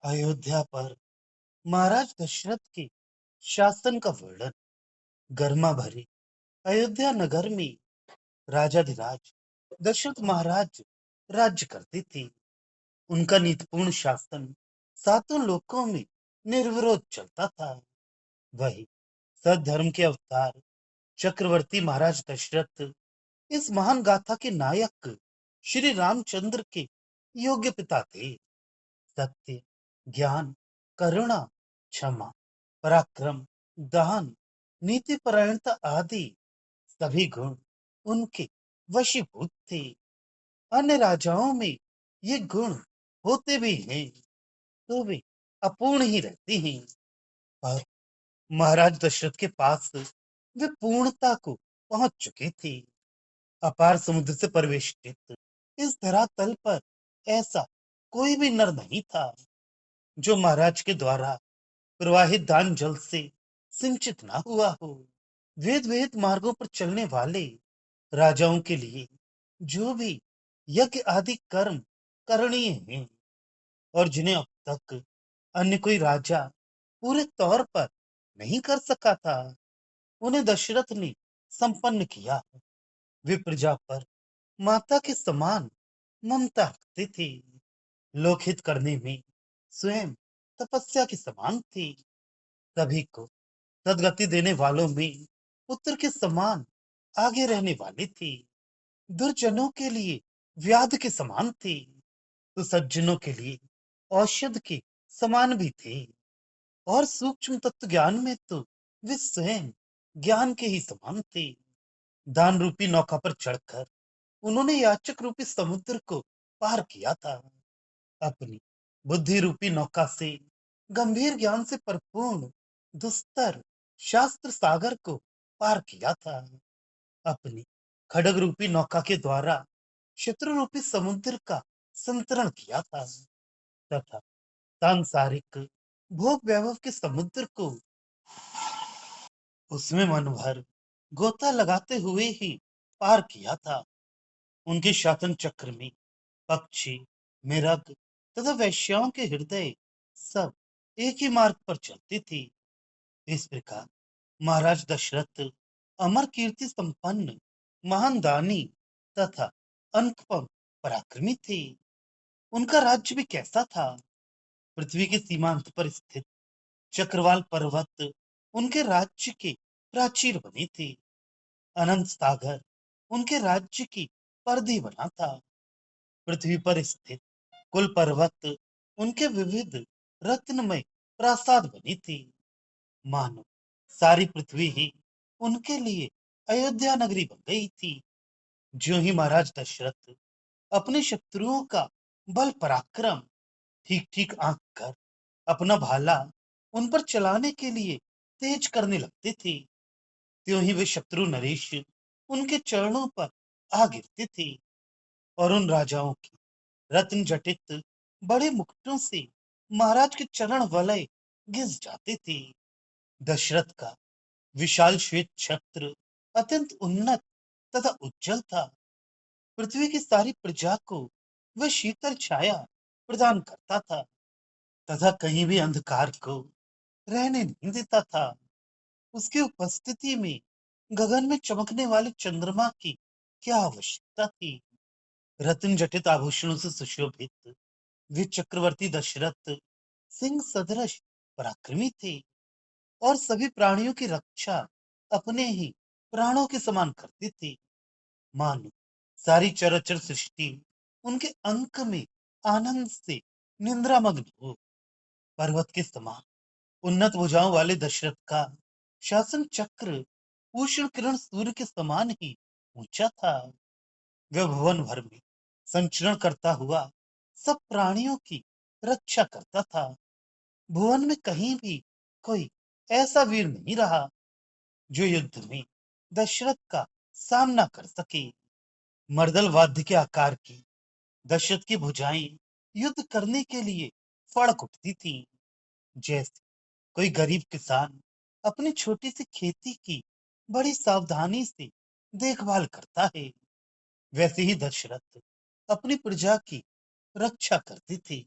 अयोध्या पर महाराज दशरथ के शासन का वर्णन। गर्मा भरी अयोध्या नगर में राजाधिराज दशरथ महाराज राज्य करते थे। उनका नीतिपूर्ण शासन सातों लोकों में निर्विरोध चलता था। वही सद्धर्म के अवतार चक्रवर्ती महाराज दशरथ इस महान गाथा के नायक श्री रामचंद्र के योग्य पिता थे। सत्य, ज्ञान, करुणा, क्षमा, पराक्रम, दान, नीति परायणता आदि सभी गुण उनके वशीभूत थे। अन्य राजाओं में ये गुण होते भी हैं तो वे अपूर्ण ही रहते हैं, पर महाराज दशरथ के पास वे पूर्णता को पहुंच चुके थे। अपार समुद्र से परिवेष्टित इस धरातल पर ऐसा कोई भी नर नहीं था जो महाराज के द्वारा प्रवाहित दान जल से सिंचित ना हुआ हो। वेद वेद मार्गों पर चलने वाले राजाओं के लिए जो भी यज्ञ आदि कर्म करणीय हैं और जिन्हें अब तक अन्य कोई राजा पूरे तौर पर नहीं कर सका था, उन्हें दशरथ ने संपन्न किया। वे प्रजा पर माता के समान ममता रखते थे। लोकहित करने में स्वयं तपस्या के समान थे। सभी को सदगति देने वालों में पुत्र के समान आगे रहने वाले थे। दुर्जनों के लिए व्याध के समान थे तो सज्जनों के लिए औषध के समान भी थे। और सूक्ष्म तत्व ज्ञान में तो वे स्वयं ज्ञान के ही समान थे। दान रूपी नौका पर चढ़कर उन्होंने याचक रूपी समुद्र को पार किया था। अपनी बुद्धि रूपी नौका से गंभीर ज्ञान से परिपूर्ण दुस्तर शास्त्र सागर को पार किया था। अपनी खड़ग रूपी नौका के द्वारा शत्रु रूपी समुद्र का संतरण किया था तथा सांसारिक भोग वैभव के समुद्र को उसमें मन भर गोता लगाते हुए ही पार किया था। उनके शासन चक्र में पक्षी, मेढक तथा वैश्याओं के हृदय सब एक ही मार्ग पर चलते थे। इस प्रकार महाराज दशरथ अमर कीर्ति संपन्न महान दानी तथा अनुपम पराक्रमी थे। उनका राज्य भी कैसा था। पृथ्वी के सीमांत पर स्थित चक्रवाल पर्वत उनके राज्य के प्राचीर बने थे। अनंत सागर उनके राज्य की परिधि बना था। पृथ्वी पर स्थित कुल पर्वत उनके विविध रत्नमय प्रासाद बनी थी। मानो सारी पृथ्वी ही उनके लिए अयोध्या नगरी बन गई थी। ज्यों ही महाराज दशरथ अपने शत्रुओं का बल पराक्रम ठीक ठीक आंक कर अपना भाला उन पर चलाने के लिए तेज करने लगते थे, त्यों ही वे शत्रु नरेश उनके चरणों पर आ गिरते थे और उन राजाओं की रत्न जटित बड़े मुकुटों से महाराज के चरण वलय घिस जाते थे। दशरथ का विशाल श्वेत छत्र अत्यंत उन्नत तथा उज्जवल था। पृथ्वी की सारी प्रजा को वह शीतल छाया प्रदान करता था तथा कहीं भी अंधकार को रहने नहीं देता था। उसकी उपस्थिति में गगन में चमकने वाले चंद्रमा की क्या आवश्यकता थी। रत्न जटित आभूषणों से सुशोभित वे चक्रवर्ती दशरथ सिंह सदृश पराक्रमी थे और सभी प्राणियों की रक्षा अपने ही प्राणों के समान करते थे। मानो सारी चराचर सृष्टि उनके अंक में आनंद से निंद्रामग्न हो। पर्वत के समान उन्नत भुजाओं वाले दशरथ का शासन चक्र उष्ण किरण सूर्य के समान ही ऊंचा था। वह भुवन भर में संचरण करता हुआ सब प्राणियों की रक्षा करता था। भुवन में कहीं भी कोई ऐसा वीर नहीं रहा जो युद्ध में दशरथ का सामना कर सके। मर्दल वाद्य के आकार की दशरथ की भुजाएं युद्ध करने के लिए फड़क उठती थी। जैसे कोई गरीब किसान अपनी छोटी सी खेती की बड़ी सावधानी से देखभाल करता है, वैसे ही दशरथ अपनी प्रजा की रक्षा करते थे।